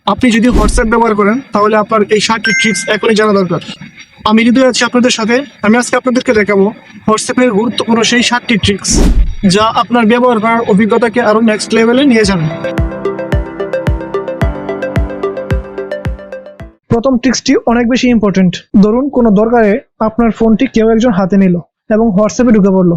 আপনি যদি হোয়াটসঅ্যাপ ব্যবহার করেন তাহলে আপনার এই 7টি ট্রিক্স এখনই জানা দরকার। আমি হৃদয় আছি আপনাদের সাথে। আমি আজকে আপনাদেরকে দেখাবো হোয়াটসঅ্যাপের গুরুত্বপূর্ণ সেই 7টি ট্রিক্স, যা আপনার ব্যবহার করার অভিজ্ঞতাকে আরো নেক্সট লেভেলে নিয়ে যাবে। প্রথম ট্রিক্সটি অনেক বেশি ইম্পর্টেন্ট। ধরুন কোনো দরকারে আপনার ফোনটি কেউ একজন হাতে নিল এবং হোয়াটসঅ্যাপে ঢুকে পড়লো।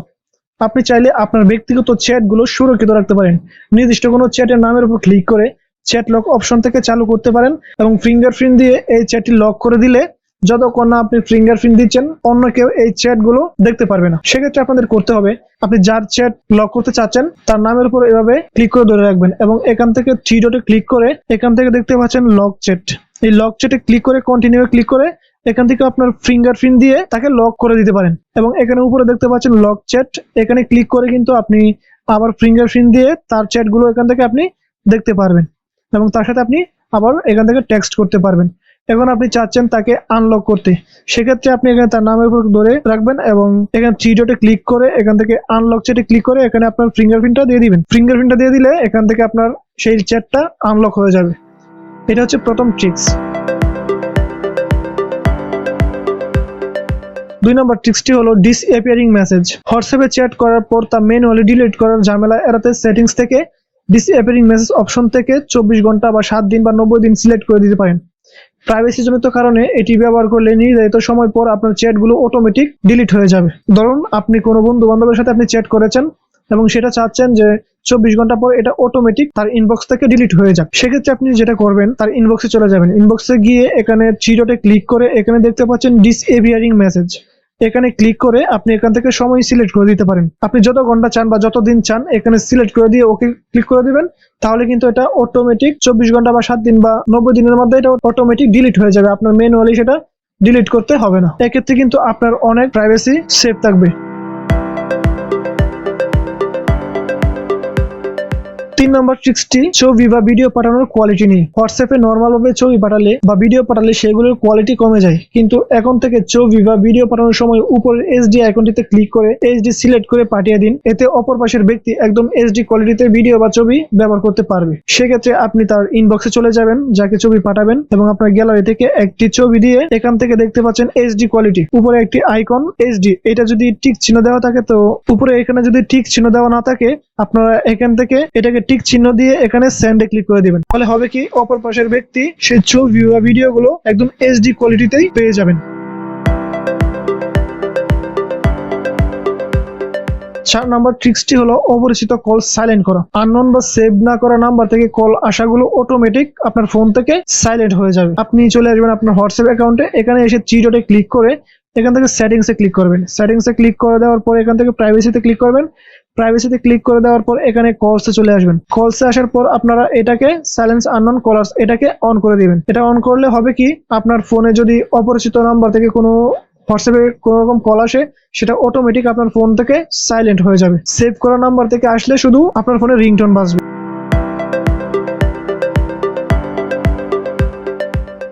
আপনি চাইলে আপনার ব্যক্তিগত চ্যাটগুলো সুরক্ষিত রাখতে পারেন। নির্দিষ্ট কোনো চ্যাটের নামের উপর ক্লিক করে চ্যাট লক অপশন থেকে চালু করতে পারেন এবং ফিঙ্গারপ্রিন্ট দিয়ে এই চ্যাটটি লক করে দিলে যতক্ষণ না আপনি ফিঙ্গারপ্রিন্ট দিচ্ছেন অন্য কেউ এই চ্যাটগুলো দেখতে পারবে না। সেক্ষেত্রে আপনাদের করতে হবে, আপনি যার চ্যাট লক করতে চাচ্ছেন তার নামের উপর এভাবে ক্লিক করে ধরে রাখবেন এবং এখান থেকে থ্রি ডটে ক্লিক করে এখান থেকে দেখতে পাচ্ছেন লক চ্যাট। এই লক চ্যাটে ক্লিক করে কন্টিনিউ ক্লিক করে এখান থেকে আপনার ফিঙ্গারপ্রিন্ট দিয়ে তাকে লক করে দিতে পারেন এবং এখানে উপরে দেখতে পাচ্ছেন লক চ্যাট, এখানে ক্লিক করে কিন্তু আপনি আবার ফিঙ্গারপ্রিন্ট দিয়ে তার চ্যাটগুলো এখান থেকে আপনি দেখতে পারবেন এবং তার সাথে আপনি আবার এখান থেকে টেক্সট করতে পারবেন। এখন আপনি চাচ্ছেন তাকে আনলক করতে, সেক্ষেত্রে আপনি এখানে তার নামের উপর ধরে রাখবেন এবং এখানে থ্রি ডটে ক্লিক করে এখান থেকে আনলক চ্যাটে ক্লিক করে এখানে আপনার ফিঙ্গারপ্রিন্টটা দিয়ে দিবেন। ফিঙ্গারপ্রিন্টটা দিয়ে দিলে এখান থেকে আপনার সেই চ্যাটটা আনলক হয়ে যাবে। এটা হচ্ছে প্রথম ট্রিক্স। 2 নম্বর ট্রিক্সটি হলো ডিসঅ্যাপিয়ারিং মেসেজ। হোয়াটসঅ্যাপে চ্যাট করার পর তা ম্যানুয়ালি ডিলিট করার ঝামেলা এড়াতে সেটিংস থেকে ডিসঅ্যাপিয়ারিং মেসেজ অপশন থেকে 24 ঘন্টা বা 7 দিন বা 90 দিন সিলেক্ট করে দিতে পারেন। প্রাইভেসি জনিত কারণে এটি ব্যবহার করলে নির্ধারিত সময় পর আপনার চ্যাটগুলো অটোমেটিক ডিলিট হয়ে যাবে। ধরুন আপনি কোনো বন্ধু বান্ধবের সাথে আপনি চ্যাট করেছেন এবং সেটা চাচ্ছেন যে 24 ঘন্টা পর এটা অটোমেটিক তার ইনবক্স থেকে ডিলিট হয়ে যাক। সেক্ষেত্রে আপনি যেটা করবেন, তার ইনবক্সে চলে যাবেন। ইনবক্সে গিয়ে এখানে থ্রি ডটে ক্লিক করে এখানে দেখতে পাচ্ছেন ডিসঅ্যাপিয়ারিং মেসেজ, এখানে ক্লিক করে আপনি এখান থেকে সময় সিলেক্ট করে দিতে পারেন। আপনি যত ঘন্টা চান বা যত দিন চান এখানে সিলেক্ট করে দিয়ে ওকে ক্লিক করে দিবেন, তাহলে কিন্তু এটা অটোমেটিক 24 ঘন্টা বা 7 দিন বা 90 দিনের মধ্যে এটা অটোমেটিক ডিলিট হয়ে যাবে। আপনার ম্যানুয়ালি সেটা ডিলিট করতে হবে না। এক্ষেত্রে কিন্তু আপনার অনেক প্রাইভেসি সেভ থাকবে। 3 নম্বর ট্রিক্সটি ছবি বা ভিডিও পাঠানোর কোয়ালিটি নিয়ে। হোয়াটসঅ্যাপে নর্মাল ভাবে ছবি পাঠালে বা ভিডিও পাঠালে সেগুলোর কোয়ালিটি কমে যায়, কিন্তু এখন থেকে ছবি বা ভিডিও পাঠানোর সময় উপরের এইচডি আইকনটিতে ক্লিক করে এইচডি সিলেক্ট করে পাঠিয়ে দিন। এতে অপর পাশের ব্যক্তি একদম এইচডি কোয়ালিটিতে ভিডিও বা ছবি ব্যবহার করতে পারবে। সেক্ষেত্রে আপনি তার ইনবক্সে চলে যাবেন, যাকে ছবি পাঠাবেন এবং আপনার গ্যালারি থেকে একটি ছবি দিয়ে এখান থেকে দেখতে পাচ্ছেন এইচডি কোয়ালিটি, উপরে একটি আইকন এইচডি, এটা যদি টিক চিহ্ন দেওয়া থাকে তো উপরে, এখানে যদি টিক চিহ্ন দেওয়া না থাকে আপনারা এখান থেকে এটাকে টিক চিহ্ন দিয়ে এখানে সেন্ডে ক্লিক করে দিবেন। তাহলে হবে কি, অপর পাশের ব্যক্তি সেই ছবি বা ভিডিও গুলো একদম এইচডি কোয়ালিটিতেই পেয়ে যাবেন। 4 নম্বর ট্রিক্সটি হলো অপরিচিত কল সাইলেন্ট করা। আননোন বা সেভ না করা নাম্বার থেকে কল আসাগুলো অটোমেটিক আপনার ফোন থেকে সাইলেন্ট হয়ে যাবে। আপনি চলে আসবেন আপনার হোয়াটসঅ্যাপ অ্যাকাউন্টে, এখানে এসে থ্রি ডটে ক্লিক করে এখান থেকে সেটিংসে ক্লিক করবেন। সেটিংসে ক্লিক করে দেওয়ার পর এখান থেকে প্রাইভেসিতে ক্লিক করবেন। প্রাইভেসিতে ক্লিক করে দেওয়ার পর এখানে কলসে চলে আসবেন। কলসে আসার পর আপনারা এটাকে সাইলেন্স আননোন কলার্স এটাকে অন করে দিবেন। এটা অন করলে হবে কি, আপনার ফোনে যদি অপরিচিত নাম্বার থেকে কোনো হোয়াটসঅ্যাপে কোনো রকম কল আসে সেটা অটোমেটিক আপনার ফোন থেকে সাইলেন্ট হয়ে যাবে। সেভ করা নাম্বার থেকে আসলে শুধু আপনার ফোনে রিংটোন বাজবে।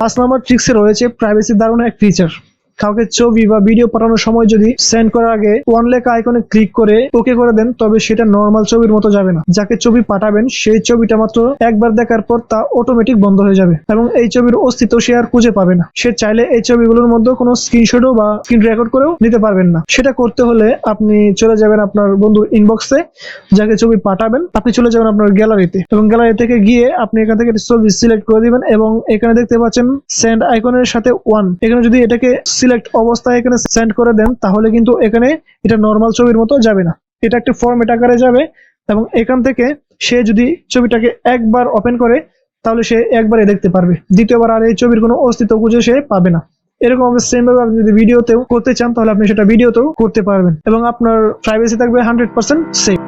5 নম্বর ট্রিক্সে রয়েছে প্রাইভেসি দারুণ এক ফিচার। কাউকে ছবি বা ভিডিও পাঠানোর সময় যদি সেন্ড করার আগে ওয়ান লেখা আইকনে ক্লিক করে ওকে করে দেন, তবে সেটা নর্মাল ছবির মতো যাবে না। যাকে ছবি পাঠাবেন সেই ছবিটা মাত্র একবার দেখার পর তা অটোমেটিক বন্ধ হয়ে যাবে এবং এই ছবির অস্তিত্ব সে আর খুঁজে পাবে না। সে চাইলে এই ছবিগুলোর মধ্যে কোনো স্ক্রিনশটও বা স্ক্রিন রেকর্ড করেও নিতে পারবেন না। সেটা করতে হলে আপনি চলে যাবেন আপনার বন্ধুর ইনবক্সে, যাকে ছবি পাঠাবেন আপনি চলে যাবেন আপনার গ্যালারিতে এবং গ্যালারি থেকে গিয়ে আপনি এখান থেকে ছবি সিলেক্ট করে দিবেন এবং এখানে দেখতে পাচ্ছেন সেন্ড আইকনের সাথে 1, এখানে যদি এটাকে সিলেক্ট অবস্থায় এখানে সেন্ড করে দেন তাহলে কিন্তু এখানে এটা নর্মাল ছবির মতো যাবে না, এটা একটা ফরম্যাট আকারে যাবে এবং এখান থেকে সে যদি ছবিটাকে একবার ওপেন করে তাহলে সে একবারে দেখতে পারবে, দ্বিতীয়বার আর এই ছবির কোনো অস্তিত্ব খুঁজে সে পাবে না। এরকম সেম ভাবে আপনি যদি ভিডিওতেও করতে চান তাহলে আপনি সেটা ভিডিওতেও করতে পারবেন এবং আপনার প্রাইভেসি থাকবে 100% সেফ।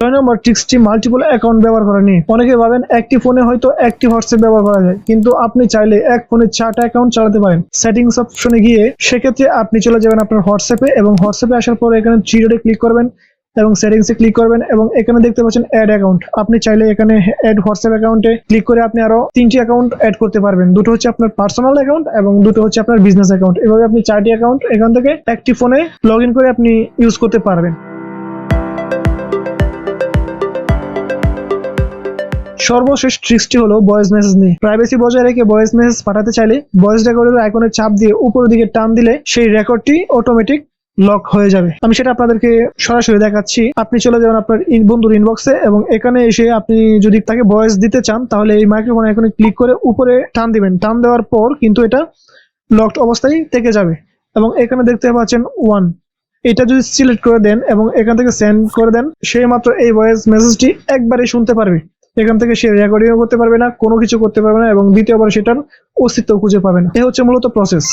6 নম্বর ট্রিক্সটি মাল্টিপল অ্যাকাউন্ট ব্যবহার করা নিয়ে। অনেকে ভাবেন একটি ফোনে হয়তো একটি হোয়াটসঅ্যাপ ব্যবহার করা যায়, কিন্তু আপনি চাইলে এক ফোনে 4টা অ্যাকাউন্ট চালাতে পারেন। সেটিংস অপশনে গিয়ে সেক্ষেত্রে আপনি চলে যাবেন আপনার হোয়াটসঅ্যাপে এবং হোয়াটসঅ্যাপে আসার পর এখানে থ্রি ডটে ক্লিক করবেন এবং সেটিংসে ক্লিক করবেন এবং এখানে দেখতে পাচ্ছেন অ্যাড অ্যাকাউন্ট। আপনি চাইলে এখানে অ্যাড হোয়াটসঅ্যাপ অ্যাকাউন্টে ক্লিক করে আপনি আরো 3টি অ্যাকাউন্ট অ্যাড করতে পারবেন। দুটো হচ্ছে আপনার পার্সোনাল অ্যাকাউন্ট এবং দুটো হচ্ছে আপনার বিজনেস অ্যাকাউন্ট। এভাবে আপনি 4টি অ্যাকাউন্ট এখান থেকে একটি ফোনে লগ ইন করে আপনি ইউজ করতে পারবেন। সর্বশেষ ট্রিক্সটি হলো ভয়েস মেসেজ নিয়ে। প্রাইভেসি বজায় রেখে ভয়েস মেসেজ পাঠাতে চাইলে ভয়েস রেকর্ডের আইকনে চাপ দিয়ে উপরের দিকে টান দিলে সেই রেকর্ডটি অটোমেটিক লক হয়ে যাবে। আমি সেটা আপনাদেরকে সরাসরি দেখাচ্ছি। আপনি চলে যাবেন আপনার বন্ধুর ইনবক্সে এবং এখানে এসে আপনি যদি তাকে ভয়েস দিতে চান তাহলে এই মাইক্রোফোন আইকনে ক্লিক করে উপরে টান দিবেন। টান দেওয়ার পর কিন্তু এটা লকড অবস্থায় থেকে যাবে এবং এখানে দেখতে পাচ্ছেন 1, এটা যদি সিলেক্ট করে দেন এবং এখান থেকে সেন্ড করে দেন, সে মাত্র এই ভয়েস মেসেজটি একবারে শুনতে পারবে। এখান থেকে সে রেকর্ডিংও করতে পারবে না, কোনো কিছু করতে পারবে না এবং দ্বিতীয়বার সেটার অস্তিত্ব খুঁজে পাবে না। এই হচ্ছে মূলত প্রসেস।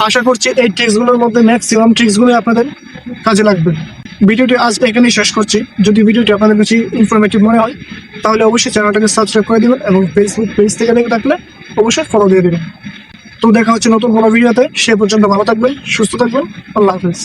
আশা করছি এই ট্রিক্সগুলোর মধ্যে ম্যাক্সিমাম ট্রিক্সগুলো আপনাদের কাজে লাগবে। ভিডিওটি আজ এখানেই শেষ করছি। যদি ভিডিওটি আপনাদের কাছে ইনফরমেটিভ মনে হয় তাহলে অবশ্যই চ্যানেলটাকে সাবস্ক্রাইব করে দিবেন এবং ফেসবুক পেজ থেকে দেখে থাকলে অবশ্যই ফলো দিয়ে দেবেন। তো দেখা হচ্ছে নতুন কোনো ভিডিওতে। সে পর্যন্ত ভালো থাকবেন, সুস্থ থাকবেন। আল্লাহ হাফেজ।